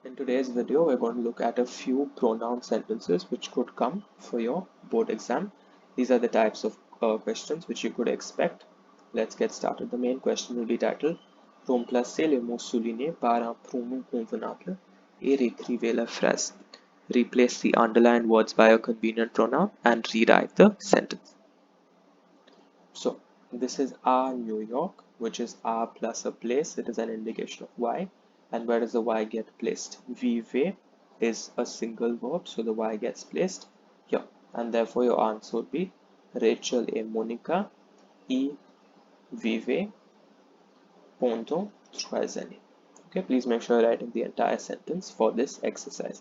In today's video, we're going to look at a few pronoun sentences which could come for your board exam. These are the types of questions which you could expect. Let's get started. The main question will be titled Remplacez le mot souligné par un pronom convenable et réécrivez la phrase. Replace the underlined words by a convenient pronoun and rewrite the sentence. So, this is a New York, which is a plus a place. It is an indication of Y. And where does the Y get placed? Vive is a single verb, so the Y gets placed here. And therefore, your answer would be Rachel et Monica y vive pendant 3 années. Okay, please make sure you're writing the entire sentence for this exercise.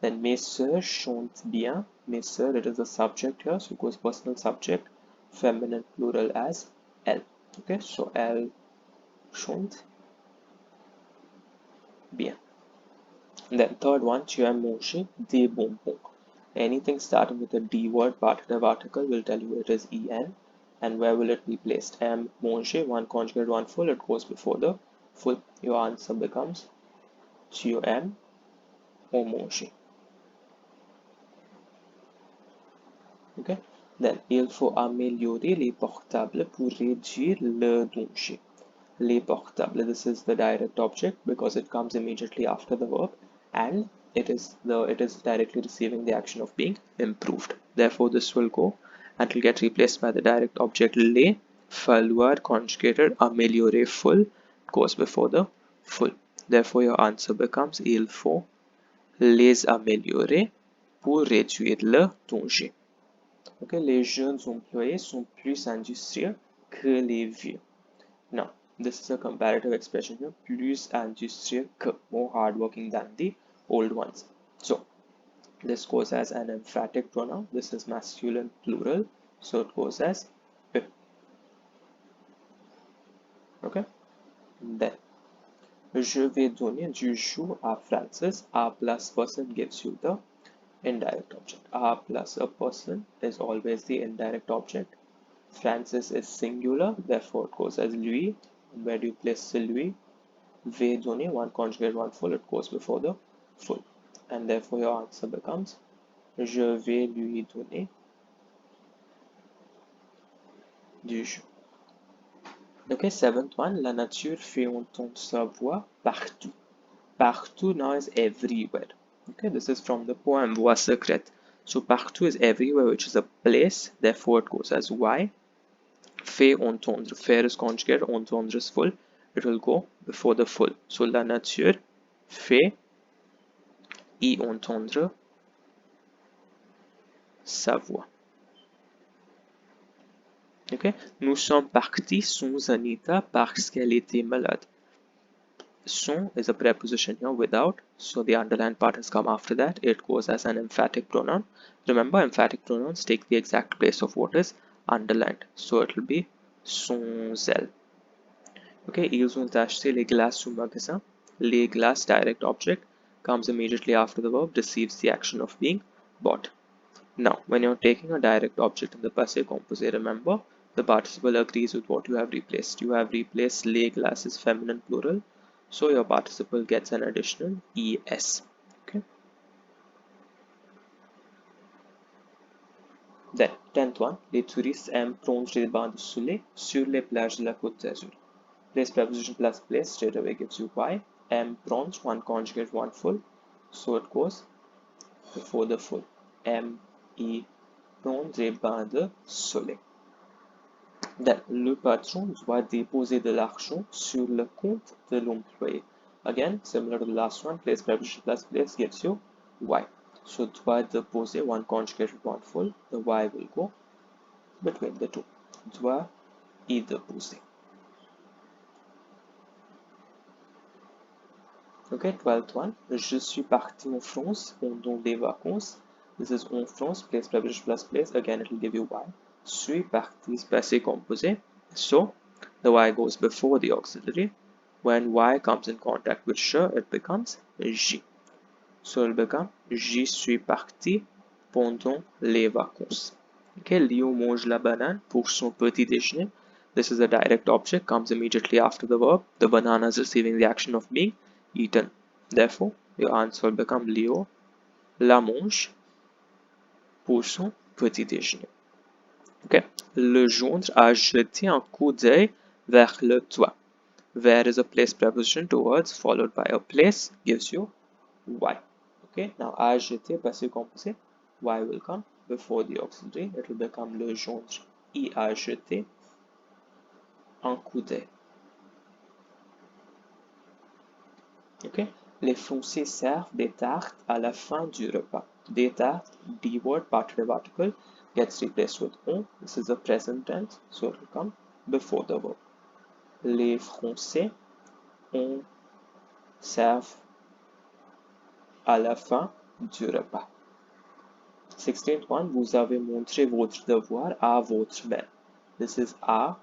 Then, mes sœurs chantent bien. Mes sœurs, it is a subject here, so it goes personal subject, feminine plural as elles. Okay, so elles chantent bien. Then third one, tu as mangé des bonbons. Anything starting with a D word, partitive article, will tell you it is en. And where will it be placed? Am mangé, one conjugate, one full, it goes before the full. Your answer becomes tu aimes au manger. Okay. Then, il faut améliorer les portables pour réduire le danger. Les portables, this is the direct object because it comes immediately after the verb and it is directly receiving the action of being improved. Therefore, this will go and it will get replaced by the direct object les, falloir conjugated, améliorer full, goes before the full. Therefore, your answer becomes il faut les améliorer pour réduire le danger. Okay, les jeunes employés sont plus industrieux que les vieux. Now, this is a comparative expression here, plus industrieux que, more hardworking than the old ones. So, this goes as an emphatic pronoun. This is masculine plural, so it goes as eux. Okay, then je vais donner du jour à Francis. A plus person gives you the indirect object. A plus a person is always the indirect object. Francis is singular, therefore it goes as lui. Where do you place celui? Vais donner, one conjugate, one full, it goes before the full. And therefore your answer becomes je vais lui donner du jour. Okay, seventh one, la nature fait entendre sa voix partout. Partout now is everywhere. Okay, this is from the poem Voix secrète. So partout is everywhere, which is a place, therefore it goes as Y. Fait entendre, faire is conjugate, entendre is full, it will go before the full. So la nature fait y entendre sa voix. Okay, nous sommes partis sans Anita parce qu'elle était malade. Sans is a preposition here without, so the underlined part has come after that. It goes as an emphatic pronoun. Remember, emphatic pronouns take the exact place of what is underlined, so it will be sans elle. Okay, ils ont acheté les glaces au magasin. Les glaces, direct object, comes immediately after the verb, receives the action of being bought. Now, when you're taking a direct object in the passé composé, remember, the participle agrees with what you have replaced. You have replaced les glasses, feminine plural, so your participle gets an additional es. Okay. Then, 10th one, les touristes aiment prendre des bains de soleil sur les plages de la Côte d'Azur. Place preposition plus place straight away gives you y. Aime prendre, one conjugate, one full, so it goes before the full. Aime y prendre des bains de soleil. Then, le patron doit déposer de l'argent sur le compte de l'employé. Again, similar to the last one, place preposition plus place gives you y. So, doit déposer, one conjugate, one full, the y will go between the two. Doit y déposer. Okay, 12th one. Je suis parti en France pendant les vacances. This is en France, place preposition plus place. Again, it will give you y. Suis parti is passé composé. So, the y goes before the auxiliary. When y comes in contact with je, it becomes j. So, it will become j'y suis parti pendant les vacances. Okay, Léo mange la banane pour son petit déjeuner. This is a direct object, comes immediately after the verb. The banana is receiving the action of being eaten. Therefore, Your answer will become Léo la mange pour son petit déjeuner. Okay. Le gendre a jeté un coup d'œil vers le toit. Vers is a place preposition towards followed by a place gives you y. Okay. Now a jeté passé composé. Y will come before the auxiliary. It will become le gendre y a jeté un coup d'œil. Okay. Les Français servent des tartes à la fin du repas. Des tartes, D word, participle article, gets replaced with on. This is a present tense, so it will come before the verb. Les Français servent à la fin du repas. 16th one, vous avez montré votre devoir à votre mère. This is a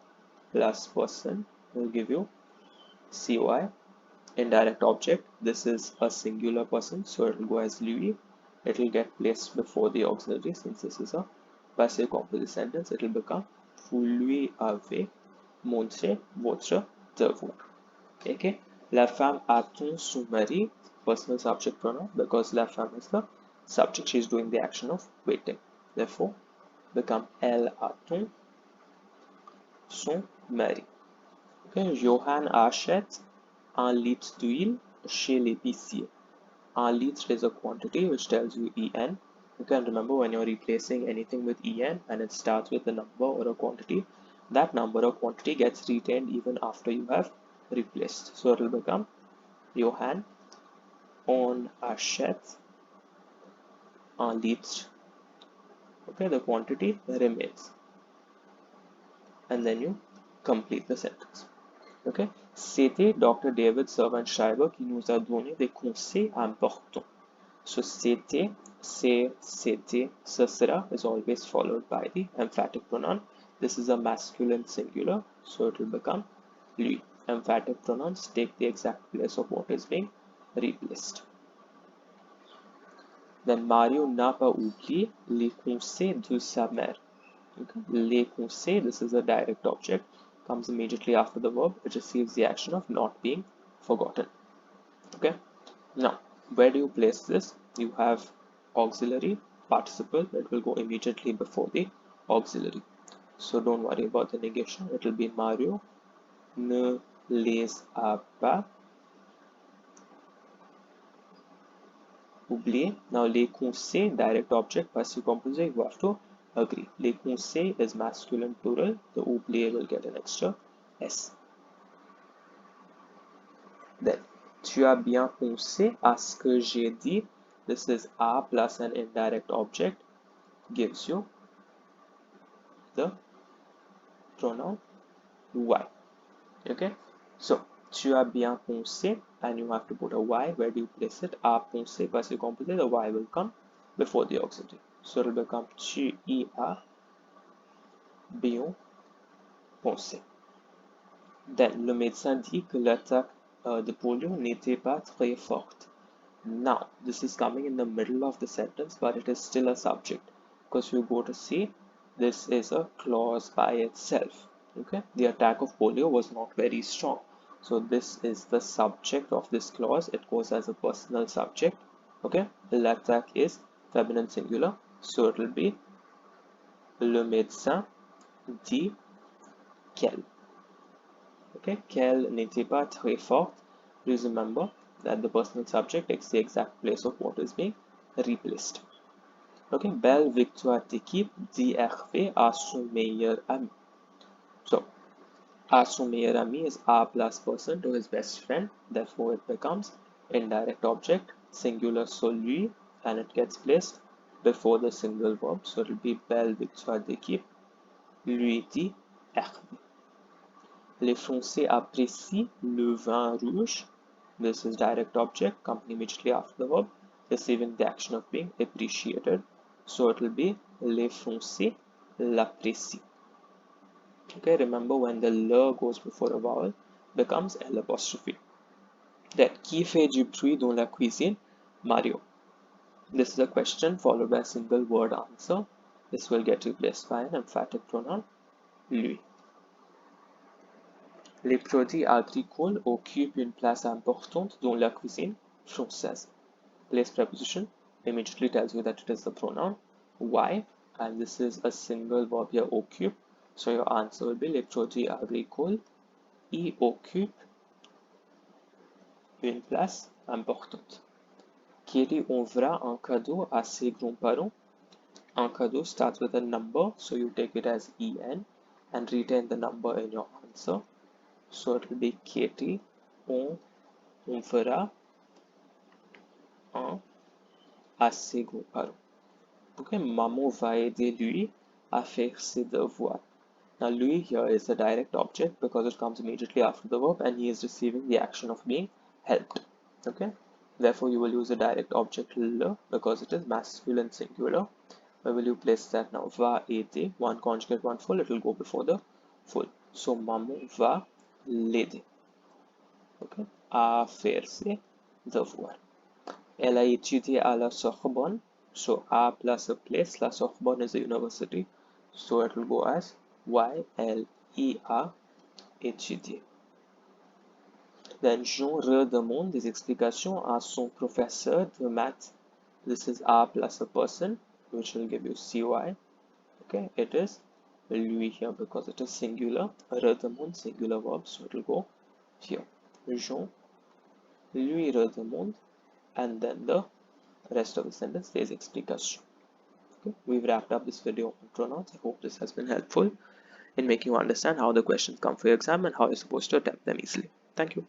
plus person will give you COI. Indirect object, this is a singular person, so it will go as lui. It will get placed before the auxiliary since this is a passive composite sentence. It will become vous lui avez montré votre devoir. Okay. La femme attend son mari, personal subject pronoun, because la femme is the subject. She is doing the action of waiting. Therefore, become elle attend son mari. Okay. Johan achète un litre d'huile chez l'épicier. Un litre is a quantity which tells you en. You can remember when you're replacing anything with en and it starts with a number or a quantity, that number or quantity gets retained even after you have replaced. So it will become Johan on achète un litre. Okay, the quantity remains. And then you complete the sentence. Okay, c'était Dr. David Servan Schreiber qui nous a donné des conseils importants. So c'était, c'est, c'était, ce sera is always followed by the emphatic pronoun. This is a masculine singular, so it will become lui. Emphatic pronouns take the exact place of what is being replaced. Then Mario n'a pas oublié les conseils de sa mère. Okay. Les conseils, this is a direct object, comes immediately after the verb. It receives the action of not being forgotten. Okay. Now, where do you place this? You have auxiliary participle. It will go immediately before the auxiliary. So don't worry about the negation. It will be Mario ne les a pas oublié. Now, les conseils, direct object, passive composite, you have to agree. Les conseils is masculine plural. The oublié will get an extra S. Then, tu as bien pensé à ce que j'ai dit. This is a plus an indirect object gives you the pronoun y. Okay, so tu as bien pensé and you have to put a y. Where do you place it? A pensé passive composite, the y will come before the auxiliary. So it will become tu y as bien pensé. Then le médecin dit que l'attaque de polio n'était pas très forte. Now, this is coming in the middle of the sentence, but it is still a subject because you go to see this is a clause by itself. Okay, the attack of polio was not very strong, so this is the subject of this clause. It goes as a personal subject. Okay, l'attaque is feminine singular, so it will be le médecin dit qu'elle. Okay, qu'elle n'était pas très forte. Please remember that the personal subject takes the exact place of what is being replaced. Okay, belle victoire d'équipe dit Hervé à son meilleur ami. So, à son meilleur ami is a plus person to his best friend. Therefore, it becomes indirect object, singular so lui, and it gets placed before the single verb. So, it will be belle victoire d'équipe lui dit Hervé. Les Français apprécient le vin rouge. This is direct object coming immediately after the verb, receiving the action of being appreciated. So it will be les Français l'apprécient. Okay, remember when the le goes before a vowel, becomes L apostrophe. Then, qui fait du bruit dans la cuisine? Mario. This is a question followed by a single word answer. This will get replaced by an emphatic pronoun, lui. Les produits agricoles occupent une place importante dans la cuisine française. Place preposition immediately tells you that it is the pronoun. Why? And this is a single verb here, occupe. So your answer will be l'étranger agricole y occupe une place importante. Kelly ouvra un cadeau à ses grands-parents. Un cadeau starts with a number, so you take it as en and retain the number in your answer. So it will be Katie ouvra un à ses grands-parents. Okay, Maman va aider lui à faire ses devoirs. Now, lui here is a direct object because it comes immediately after the verb and he is receiving the action of being helped. Okay, therefore you will use a direct object le because it is masculine singular. Where will you place that now? Va aider, one conjugate, one full, it will go before the full. So, maman va l'aider. Okay, à faire ses devoirs. Elle a étudié à la Sorbonne. So, a plus a place, la Sorbonne is a university. So, it will go as Y-L-E-A étudier. Then Jean redemande des explications à son professeur de maths. This is a plus a person, which will give you CY. Okay, it is lui here because it is singular. Redemande, singular verb, so it will go here. Jean lui redemande, and then the rest of the sentence there is explication. Okay, we've wrapped up this video on pronouns. I hope this has been helpful in making you understand how the questions come for your exam and how you're supposed to attempt them easily. Thank you.